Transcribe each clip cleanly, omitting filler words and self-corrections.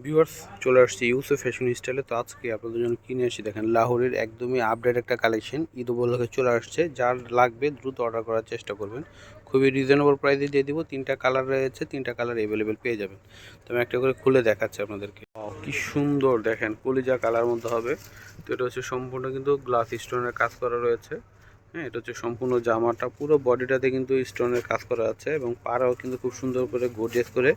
Viewers, চলে আসছি Yusuf fashion স্টাইলে। তো আজকে আপনাদের জন্য কিনে আসি দেখেন লাহোরের একদমই আপডেট একটা কালেকশন। ঈদ উপলক্ষে চলে আসছে, যার লাগবে দ্রুত অর্ডার করার চেষ্টা করবেন। খুবই রিজনেবল প্রাইসে দিয়ে দিব। 3টা কালার রয়েছে, 3টা কালার অ্যাভেলেবেল পেয়ে যাবেন। তো আমি একটা করে খুলে দেখাচ্ছি আপনাদেরকে। কি সুন্দর দেখেন, কলিজা কালার মধ্যে হবে। তো এটা হচ্ছে সম্পূর্ণ কিন্তু গ্লাস স্টোনের কাজ করা রয়েছে। হ্যাঁ, এটা হচ্ছে সম্পূর্ণ জামাটা, পুরো বডিটাতে কিন্তু স্টোনের কাজ করা আছে এবং পাড়াও কিন্তু খুব সুন্দর করে গর্জিয়াস করে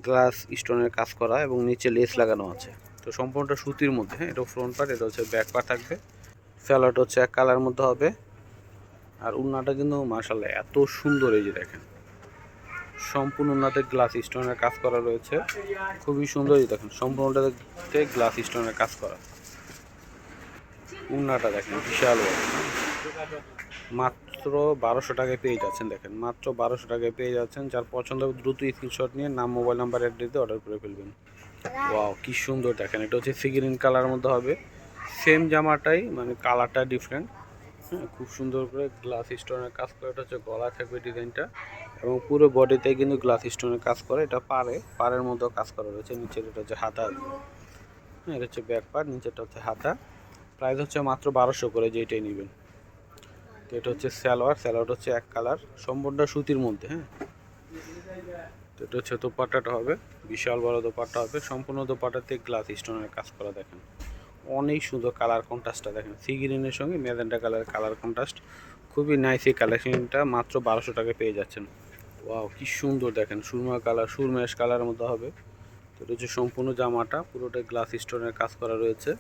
গ্লাস স্টোনের কাজ করা এবং নিচে লেস লাগানো আছে। তো সম্পূর্ণটা সুতির মধ্যে। হ্যাঁ, এটা ফ্রন্ট পার্ট, এটা হচ্ছে ব্যাক পার্ট থাকবে। স্যালাড হচ্ছে এক কালার মধ্যে হবে। আর উন্নাটা কিন্তু মাশাআল্লাহ এত সুন্দর, এই যে দেখেন সম্পূর্ণ উন্নাতে গ্লাস স্টোনের কাজ করা রয়েছে। খুবই সুন্দর, এই দেখেন সম্পূর্ণটাতে গ্লাস স্টোনের কাজ করা। উন্নাটা দেখেন বিশাল বড়। মাত্র 1200 টাকায় পেয়ে যাচ্ছেন। দেখেন মাত্র 1200 টাকায় পেয়ে যাচ্ছেন। যার পছন্দ হবে দ্রুত স্ক্রিনশট নিয়ে নাম, মোবাইল নাম্বার, অ্যাড্রেস দিয়ে অর্ডার করে ফেলবেন। ওয়াও, কি সুন্দর দেখেন। এটা হচ্ছে সি গ্রিন কালার মধ্যে হবে। সেম জামাটাই মানে কালারটা ডিফারেন্ট। হ্যাঁ, খুব সুন্দর করে গ্লাস স্টোনের কাজ করে। এটা হচ্ছে গলা থাকবে ডিজাইনটা এবং পুরো বডিতে কিন্তু গ্লাস স্টোনের কাজ করে। এটা পাড়ের মধ্যেও কাজ করা রয়েছে। নিচের এটা হচ্ছে হাতা। হ্যাঁ, এটা হচ্ছে ব্যাক পার্ট, নিচেরটা হচ্ছে হাতা। প্রাইস হচ্ছে মাত্র 1200 করে, যেটাই নেবেন। তো এটা হচ্ছে স্যালোয়ার হচ্ছে এক কালার, সম্পূর্ণ সুতির মধ্যে। হ্যাঁ, তো এটা হচ্ছে দোপাট্টাটা হবে, বিশাল বড় দোপাট্টা হবে। সম্পূর্ণ দোপাট্টাতে গ্লাস স্টোনের কাজ করা। দেখেন অনেক সুন্দর কালার কন্ট্রাস্টটা দেখেন, সি গ্রিনের সঙ্গে ম্যাজেন্টা কালার কন্ট্রাস্ট। খুবই নাইস এই কালেকশনটা, মাত্র 1200 টাকায় পেয়ে যাচ্ছেন। ওয়াও, কি সুন্দর দেখেন, সুরমাশ কালারের মধ্যে হবে। তো এটা হচ্ছে সম্পূর্ণ জামাটা, পুরোটাই গ্লাস স্টোনের কাজ করা রয়েছে।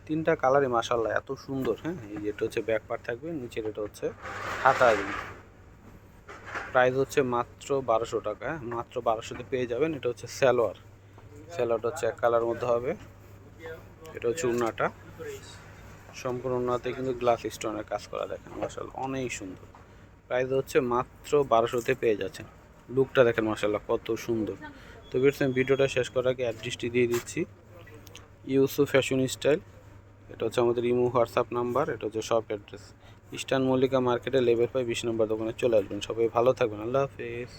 3টা কালারই মাশাআল্লাহ এত সুন্দর। হ্যাঁ, এই যে এটা হচ্ছে ব্যাক পার্ট থাকবে, নিচের এটা হচ্ছে হাতা। প্রাইস হচ্ছে মাত্র 1200 টাকা। হ্যাঁ, মাত্র 1200-তে পেয়ে যাবেন। এটা হচ্ছে স্যালোয়ারটা হচ্ছে এক কালার মধ্যে হবে। এটা হচ্ছে উন্নাটা, সম্পূর্ণ উন্নাতে কিন্তু গ্লাস স্টোনের কাজ করা। দেখেন মাশাআল্লাহ অনেক সুন্দর। প্রাইস হচ্ছে মাত্র 1200-তে পেয়ে যাচ্ছেন। লুকটা দেখেন মাশাআল্লাহ কত সুন্দর। তো ভিডিওটা শেষ করার আগে অ্যাড্রেসটি দিয়ে দিচ্ছি, ইউসুফ ফ্যাশন স্টাইল। এটা হচ্ছে আমাদের ইমো হোয়াটসঅ্যাপ নাম্বার। এটা হচ্ছে শপ অ্যাড্রেস ইস্টার্ন মল্লিকা মার্কেটে লেভেল 5 20 নম্বর দোকানে চলে আসবেন। সবাই ভালো থাকবেন। আল্লাহ হাফেজ।